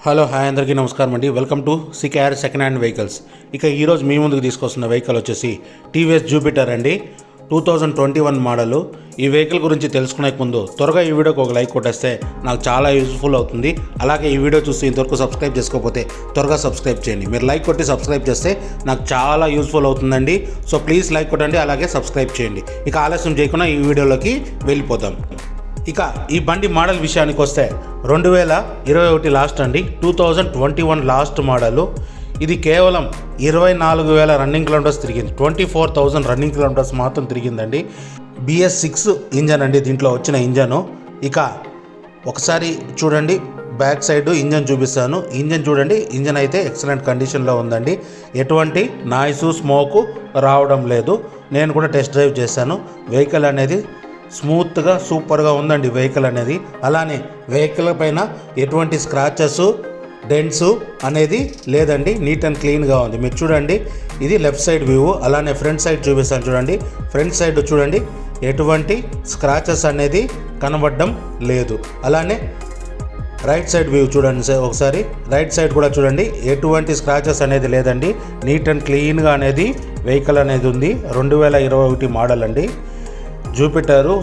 Hello hi అందరికీ నమస్కారం అండి. Welcome to CKR second hand vehicles. ఇక ఈరోజు మీ ముందుకు తీసుకొస్తున్న వెహికల్ వచ్చేసి టీవీఎస్ జూపిటర్ అండి. 2021 మోడలు. ఈ వెహికల్ గురించి తెలుసుకునే ముందు త్వరగా ఈ వీడియోకి ఒక లైక్ కొట్టేస్తే నాకు చాలా యూజ్ఫుల్ అవుతుంది. అలాగే ఈ వీడియో చూసి ఇంతవరకు సబ్స్క్రైబ్ చేసుకోకపోతే త్వరగా సబ్స్క్రైబ్ చేయండి. మీరు లైక్ కొట్టి సబ్స్క్రైబ్ చేస్తే నాకు చాలా యూజ్ఫుల్ అవుతుందండి. సో ప్లీజ్ లైక్ కొట్టండి, అలాగే సబ్స్క్రైబ్ చేయండి. ఇక ఆలస్యం చేయకుండా ఈ వీడియోలోకి వెళ్ళిపోదాం. ఇక ఈ బండి మోడల్ విషయానికి వస్తే 2021 లాస్ట్ అండి. 2021 లాస్ట్ మోడలు. ఇది కేవలం 24,000 రన్నింగ్ కిలోమీటర్స్ తిరిగింది. 24,000 రన్నింగ్ కిలోమీటర్స్ మాత్రం తిరిగిందండి. BS6 ఇంజన్ అండి దీంట్లో వచ్చిన ఇంజను. ఇక ఒకసారి చూడండి, బ్యాక్ సైడ్ ఇంజన్ చూపిస్తాను. ఇంజన్ చూడండి, ఇంజన్ అయితే ఎక్సలెంట్ కండిషన్లో ఉందండి. ఎటువంటి నాయిస్ స్మోకు రావడం లేదు. నేను కూడా టెస్ట్ డ్రైవ్ చేశాను. వెహికల్ అనేది స్మూత్గా సూపర్గా ఉందండి వెహికల్ అనేది. అలానే వెహికల్ పైన ఎటువంటి స్క్రాచెస్ డెంట్స్ అనేది లేదండి. నీట్ అండ్ క్లీన్గా ఉంది. మీరు చూడండి, ఇది లెఫ్ట్ సైడ్ వ్యూ. అలానే ఫ్రంట్ సైడ్ చూపిస్తాను చూడండి. ఫ్రంట్ సైడ్ చూడండి, ఎటువంటి స్క్రాచెస్ అనేది కనబడడం లేదు. అలానే రైట్ సైడ్ వ్యూ చూడండి ఒకసారి. రైట్ సైడ్ కూడా చూడండి, ఎటువంటి స్క్రాచెస్ అనేది లేదండి. నీట్ అండ్ క్లీన్గా అనేది వెహికల్ అనేది ఉంది. 2021 మోడల్ అండి. జూపిటరు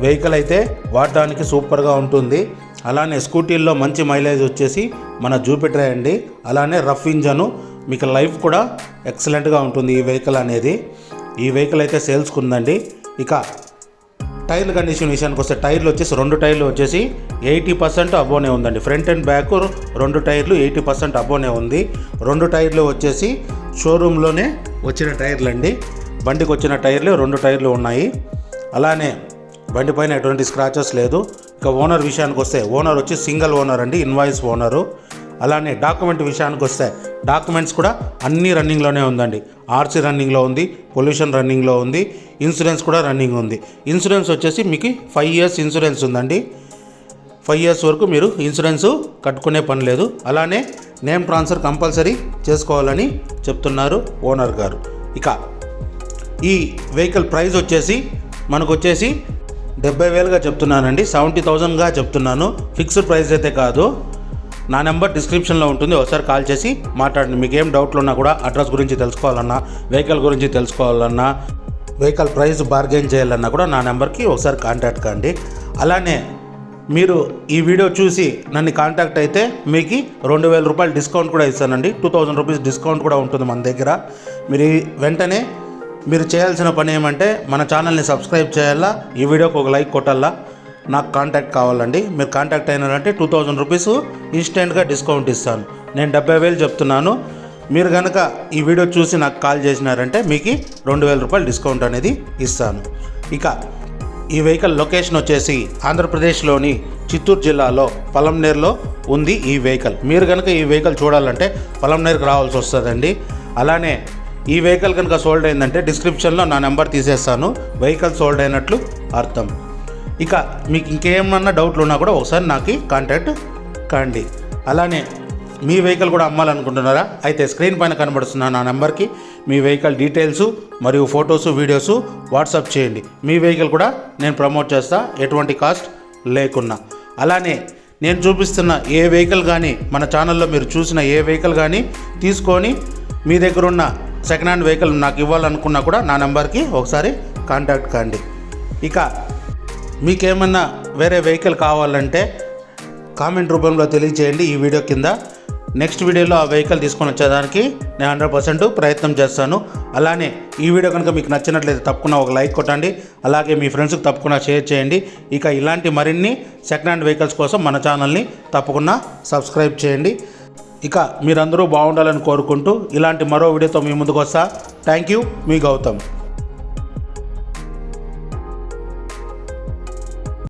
వెహికల్ అయితే వాడడానికి సూపర్గా ఉంటుంది. అలానే స్కూటీల్లో మంచి మైలేజ్ వచ్చేసి మన జూపిటరే అండి. అలానే రఫ్ ఇంజను, మీకు లైఫ్ కూడా ఎక్సలెంట్గా ఉంటుంది ఈ వెహికల్ అనేది. ఈ వెహికల్ అయితే సేల్స్కి ఉందండి. ఇక టైర్ల కండిషన్ విషయానికి వస్తే టైర్లు వచ్చేసి 2 టైర్లు వచ్చేసి 80% అబోనే ఉందండి. ఫ్రంట్ అండ్ బ్యాక్ 2 టైర్లు 80% అబోనే ఉంది. 2 టైర్లు వచ్చేసి షోరూంలోనే వచ్చిన టైర్లు అండి. బండికి వచ్చిన టైర్లు 2 టైర్లు ఉన్నాయి. అలానే బండి పైన ఎటువంటి స్క్రాచెస్ లేదు. ఇక ఓనర్ విషయానికి వస్తే ఓనర్ వచ్చి సింగిల్ ఓనర్ అండి, ఇన్వాయిస్ ఓనరు. అలానే డాక్యుమెంట్ విషయానికి వస్తే డాక్యుమెంట్స్ కూడా అన్నీ రన్నింగ్లోనే ఉందండి. ఆర్సీ రన్నింగ్లో ఉంది, పొల్యూషన్ రన్నింగ్లో ఉంది, ఇన్సూరెన్స్ కూడా రన్నింగ్ ఉంది. ఇన్సూరెన్స్ వచ్చేసి మీకు 5 years ఇన్సూరెన్స్ ఉందండి. 5 years వరకు మీరు ఇన్సూరెన్స్ కట్టుకునే పని లేదు. అలానే నేమ్ ట్రాన్స్ఫర్ కంపల్సరీ చేసుకోవాలని చెప్తున్నారు ఓనర్ గారు. ఇక ఈ వెహికల్ ప్రైస్ వచ్చేసి మనకు వచ్చేసి 70,000గా చెప్తున్నానండి. 70,000గా చెప్తున్నాను. ఫిక్స్డ్ ప్రైస్ అయితే కాదు. నా నెంబర్ డిస్క్రిప్షన్లో ఉంటుంది. ఒకసారి కాల్ చేసి మాట్లాడండి. మీకు ఏం డౌట్లు ఉన్నా కూడా, అడ్రస్ గురించి తెలుసుకోవాలన్నా, వెహికల్ గురించి తెలుసుకోవాలన్నా, వెహికల్ ప్రైస్ బార్గెన్ చేయాలన్నా కూడా నా నెంబర్కి ఒకసారి కాంటాక్ట్ కండి. అలానే మీరు ఈ వీడియో చూసి నన్ను కాంటాక్ట్ అయితే మీకు 2,000 రూపాయలు డిస్కౌంట్ కూడా ఇస్తానండి. 2,000 రూపీస్ డిస్కౌంట్ కూడా ఉంటుంది మన దగ్గర. మీరు వెంటనే మీరు చేయాల్సిన పని ఏమంటే మన ఛానల్ని సబ్స్క్రైబ్ చేయాలా, ఈ వీడియోకి ఒక లైక్ కొట్టాలా, నాకు కాంటాక్ట్ కావాలండి. మీరు కాంటాక్ట్ అయినారంటే 2,000 రూపీస్ ఇన్స్టెంట్గా డిస్కౌంట్ ఇస్తాను. నేను 70,000 చెప్తున్నాను. మీరు కనుక ఈ వీడియో చూసి నాకు కాల్ చేసినారంటే మీకు 2,000 రూపాయలు డిస్కౌంట్ అనేది ఇస్తాను. ఇక ఈ వెహికల్ లొకేషన్ వచ్చేసి ఆంధ్రప్రదేశ్లోని చిత్తూరు జిల్లాలో పలంనేరులో ఉంది ఈ వెహికల్. మీరు కనుక ఈ వెహికల్ చూడాలంటే పలంనేరుకు రావాల్సి వస్తుందండి. అలానే ఈ వెహికల్ కనుక సోల్డ్ అయిందంటే డిస్క్రిప్షన్లో నా నెంబర్ తీసేస్తాను. వెహికల్ సోల్డ్ అయినట్లు అర్థం. ఇక మీకు ఇంకేమన్నా డౌట్లు ఉన్నా కూడా ఒకసారి నాకు కాంటాక్ట్ కండి. అలానే మీ వెహికల్ కూడా అమ్మాలనుకుంటున్నారా? అయితే స్క్రీన్ పైన కనబడుతున్న నా నెంబర్కి మీ వెహికల్ డీటెయిల్స్ మరియు ఫొటోసు వీడియోసు వాట్సాప్ చేయండి. మీ వెహికల్ కూడా నేను ప్రమోట్ చేస్తా, ఎటువంటి కాస్ట్ లేకున్నా. అలానే నేను చూపిస్తున్న ఏ వెహికల్ కానీ, మన ఛానల్లో మీరు చూసిన ఏ వెహికల్ కానీ తీసుకొని మీ దగ్గర ఉన్న సెకండ్ హ్యాండ్ వెహికల్ నాకు ఇవ్వాలనుకున్నా కూడా నా నెంబర్కి ఒకసారి కాంటాక్ట్ కండి. ఇక మీకేమన్నా వేరే వెహికల్ కావాలంటే కామెంట్ రూపంలో తెలియచేయండి ఈ వీడియో కింద. నెక్స్ట్ వీడియోలో ఆ వెహికల్ తీసుకొని వచ్చేదానికి నేను 100% ప్రయత్నం చేస్తాను. అలానే ఈ వీడియో కనుక మీకు నచ్చినట్లయితే తప్పకుండా ఒక లైక్ కొట్టండి. అలాగే మీ ఫ్రెండ్స్కి తప్పకుండా షేర్ చేయండి. ఇక ఇలాంటి మరిన్ని సెకండ్ హ్యాండ్ వెహికల్స్ కోసం మన ఛానల్ని తప్పకుండా సబ్స్క్రైబ్ చేయండి. ఇక మీరందరూ బాగుండాలని కోరుకుంటూ ఇలాంటి మరో వీడియోతో మీ ముందుకు వస్తా. థ్యాంక్ యూ, మీ గౌతమ్.